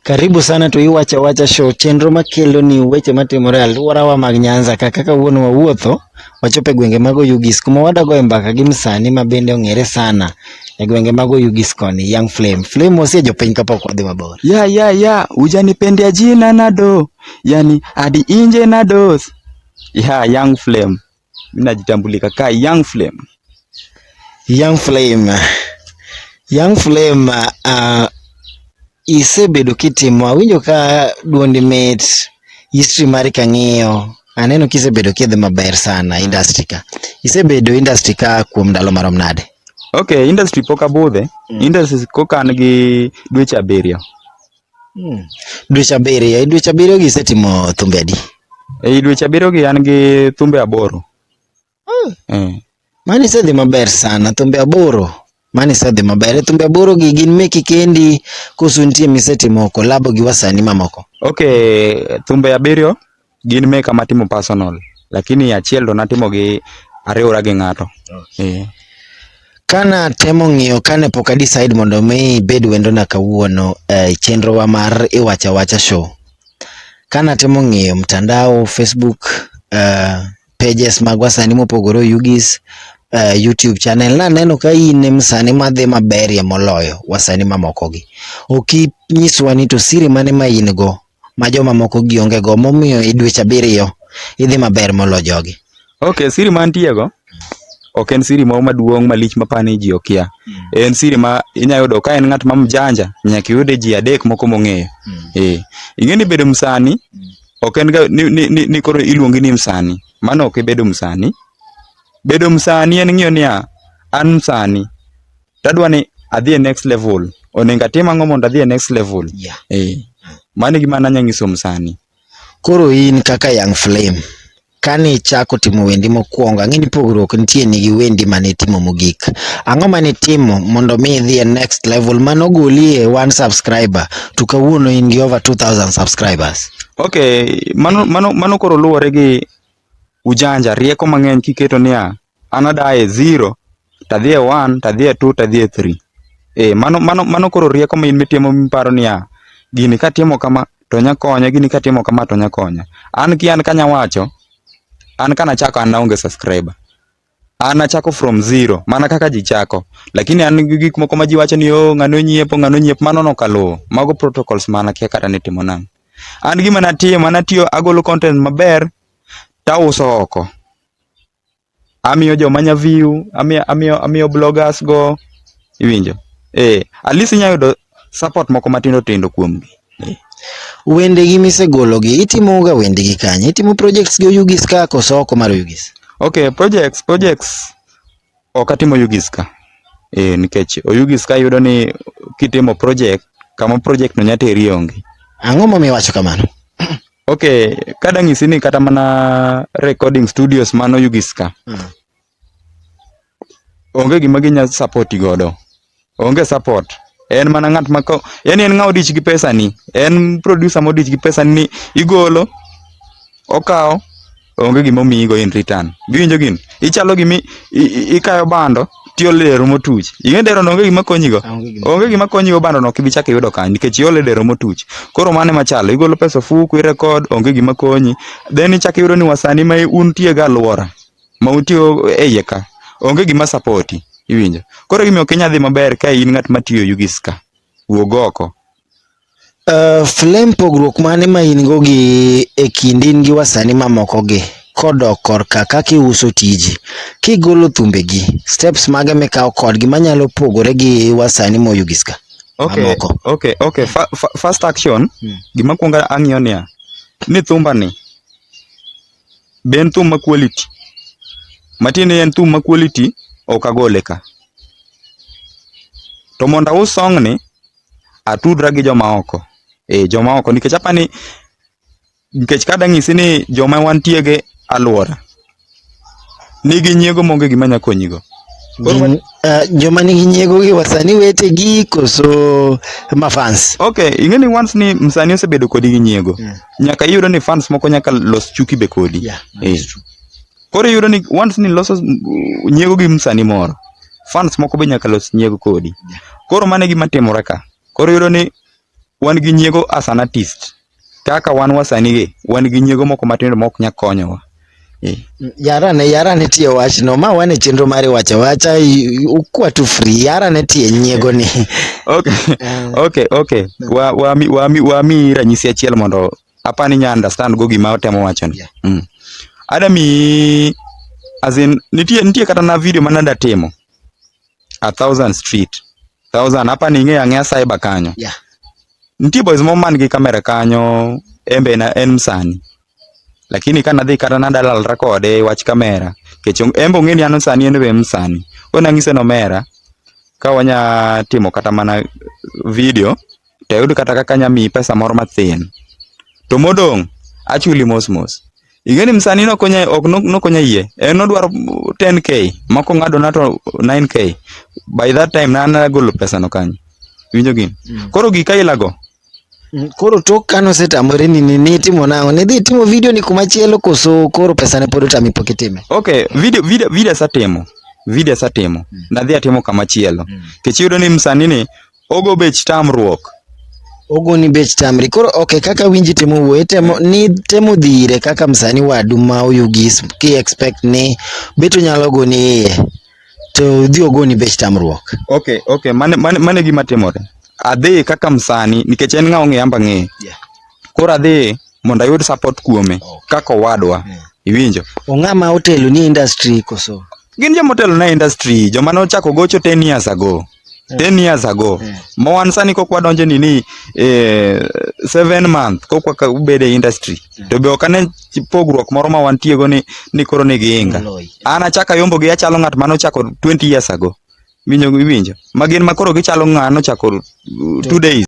Karibu sana to iwacha wacha show chenro makelo ni weche matimore alworawa mag Nyanza kaka kawuono wawuotho wachope gwenge mag Oyugis kuma wadago mbaka gi msani ma bende ong'ere sana e gwenge mag Oyugis koni Yangflame. Flame osie jopiny kapok wadhi mabor. Ya ujanipendea jina nado yani hadi inje nados. Ya Yangflame. Mimi najitambulika ka Yangflame. Yangflame isebedo kitimo awinjo ka duondi mit history mari kang'iyo aneno kisebedo kidhi maber sana industry ka. Isebedo industry ka kuom ndalo marom nade? Okay, industry pok abudhe. Industry kokan gi dweche 7. Dweche 7. Dweche 7 gisetimo thumbe adi? Dweche 7 gi an gi thumbe 8. Mani isedhi maber sana thumbe 8. Mani isedhi maber. Thumbe 8 gi gin meki kendi koso nitie misetimo kolabo gi wasanii mamoko? Okay, thumbe 7 gin meka matimo personal, lakini achiel do natimo gi ariwra gi ng'ato. Kana temo ng'iyo kane pok decide mondo mi bed wendo na kawuono chenro wa mar iwacha wacha show. Kana temo ng'iyo mtandao Facebook pages mag wasanii mopogore Oyugis, YouTube channel na neno ka in msanii madhi maberie moloyo wasanii mamoko gi. Nyiswa ni to siri mane ma in go ma joma moko gi onge go momiyo i dweche 7 idhi maber molo jogi? Okay, siri mantie go ok en siri moro maduong' malich mapani ji okia. En siri ma inyayudo ka en ng'at mamjanja nyaka yude ji 3 moko mong'eyo. Ing'eni bedo msanii ok en ga ni koro iluongi ni msanii. Mano ok bedo msanii. Bedo msanii en ng'iyo niya an msanii tadwa ni adhi next level. Onego atim ang'o mondo adhi next level? Mano gima nanyanyiso msanii. Koro in kaka Yangflame kani chako timo wendi mokwongo ang'eni pogruok nitie nigi wendi mane timo mogik. Ang'o mane timo mondo mi idhi next level mano golie 1 subscriber to kawuono in gi over 2000 subscribers? Okay, mano koro luwore gi ujanja rieko mang'eny kiketo niya an adaye 0 tadhi 1 tadhi 2 tadhi 3. Mano koro rieko ma in mitimo miparo niya gini katimo kama to nya konya, gini katimo kama to nya konya. An kanya wacho an kana chako an naonge subscriber. An nachako from 0 mana kaka ji chako, lakini an gik moko ma ji wacho ni ng'ano nyiepo mano nokaluwo. Mago protocols mana kia kata ni timo nang'. An gima natiyo agolo content maber tauso oko. Amiyo joma nya view, amiyo bloggers go iwinjo. At least inyayudo support moko matindo tindo kuomgi. Wende gi misegolo gi itimo ga wende gi kanye? Itimo projects gi Oyugis ka koso oko mar Oyugis? Okay, projects ok atimo Oyugis ka. Nikech Oyugis ka yudo ni kitimo project kama project no nyateri onge. Ang'o momiyo wacho kamano? Okay, kada ng'isi ni kata mana recording studios mano Oyugis ka. Onge gima ginya support godo. Onge support. En mana ng'at mako, yani en ng'aw dich gi pesa ni. En producer mo dich gi pesa ni igolo okao onge gima omiigo in return. Giwinjo gin. Ichalo gimi ikayo bando tiole dero motuch. Ing'e dero no onge gima konyigo. Onge gima konyigo bando no kibi chake yudo kan nikech iole dero motuch. Koro mane machalo igolo pesa fuku i record onge gima konyi. Then ichake yudo ni wasanii ma untie ga alwora ma untie iye ka. Onge gima supporti. Iwinjo. Koro gimiyo Kenya dhi maber ka in ng'at matiyo Oyugis ka. Wuog oko. Flame pogruok mane ma in go gi e kindi in gi wasanii mamoko gi kodok korka kaka iuso tiji kigolo thumbe gi steps mage mikawo kodgi manyalo pogore gi wasanii mo Oyugis ka? Okay. First action gima kwonga ang'iyo niya ni thumba ni ben thum ma quality matine en thum ma quality ok agole ka. To mondo aus song ni atudra gi joma oko. Joma oko nikech apani nikech kada ng'isi ni joma wantie ge alwora nigi nyiego monge gima nya konyigo. Joma nigi nyiego gi wasanii wete gi koso ma fans? Okay, ing'eni once ni msanii osebedo kodi gi nyiego nyaka iyudo ni fans moko nyaka los chuki be kodi. Koro iyudo ni once ni loso nyiego gi msanii moro fans moko be nyaka los nyiego kodi. Koro mane gima timore ka. Koro iyudo ni wan gi nyiego as an artist. Kaka wan wasanii gi, wan gi nyiego moko matindo mok nya konyowa. Yarane tie wachno, ma wane chenro mari wacha ukwa tu free, yarane tie nyiego ni. Okay. Wami ranyisi achiel mondo apani nya understand go gima otemo wacho ni. Adami, as in, nitie kata na video manada timo 1,000 street 1,000 apani ng'eya cyber kanyo. Nitie boys mo man gi kamera kanyo, embe na en msanii. Lakini kana dhi kata nadalal rekode wach kamera, kech embo ng'eni an msanii en be msanii. Ona ng'ise no mera ka wanya timo kata mana video, to yud kata kaka nya mi pesa moro mathin. To modong achuli mos. Igeni msanii nokonya yie. En odwaro 10k, moko ng'ado na to 9k. By that time na golo pesa no kanyo. Winjo gin. Koro gika ilago. Koro tok kano setamore ni timo nang'o, ni dhi timo video ni kumachielo koso koro pesa ne pod otami poketime? Okay, video satimo. Nadhi atimo kamachielo. Kech yudo ni msanii ni ogo bech tamruok. Ogo ni bech tamri. Koro okay, kaka winji timo wuoye temo dhire kaka msanii wadu ma Oyugis ki expect ni beto nyalo go ni to dhi ogo ni bech tamruok. Okay, mane gima timore. Adhi kaka msanii nikech en ng'awo ng'eyamba ng'e. Koro adhi mondo ayud support kuome kaka wadwa. Iwinjo? Ong'ama otelo ni industry koso? Gin joma otelo na industry, joma nochako gocho 10 years ago. 10 years ago. Mo wan sani kok wadonje ni 7 month kok ubede industry. To be okane pogruok moro ma wantie go ni koro ni giinga. An achaka yombo gi achalo ng'at mano chako 20 years ago. Winjo. Magin makoro gichalo ng'ano chako 2 days.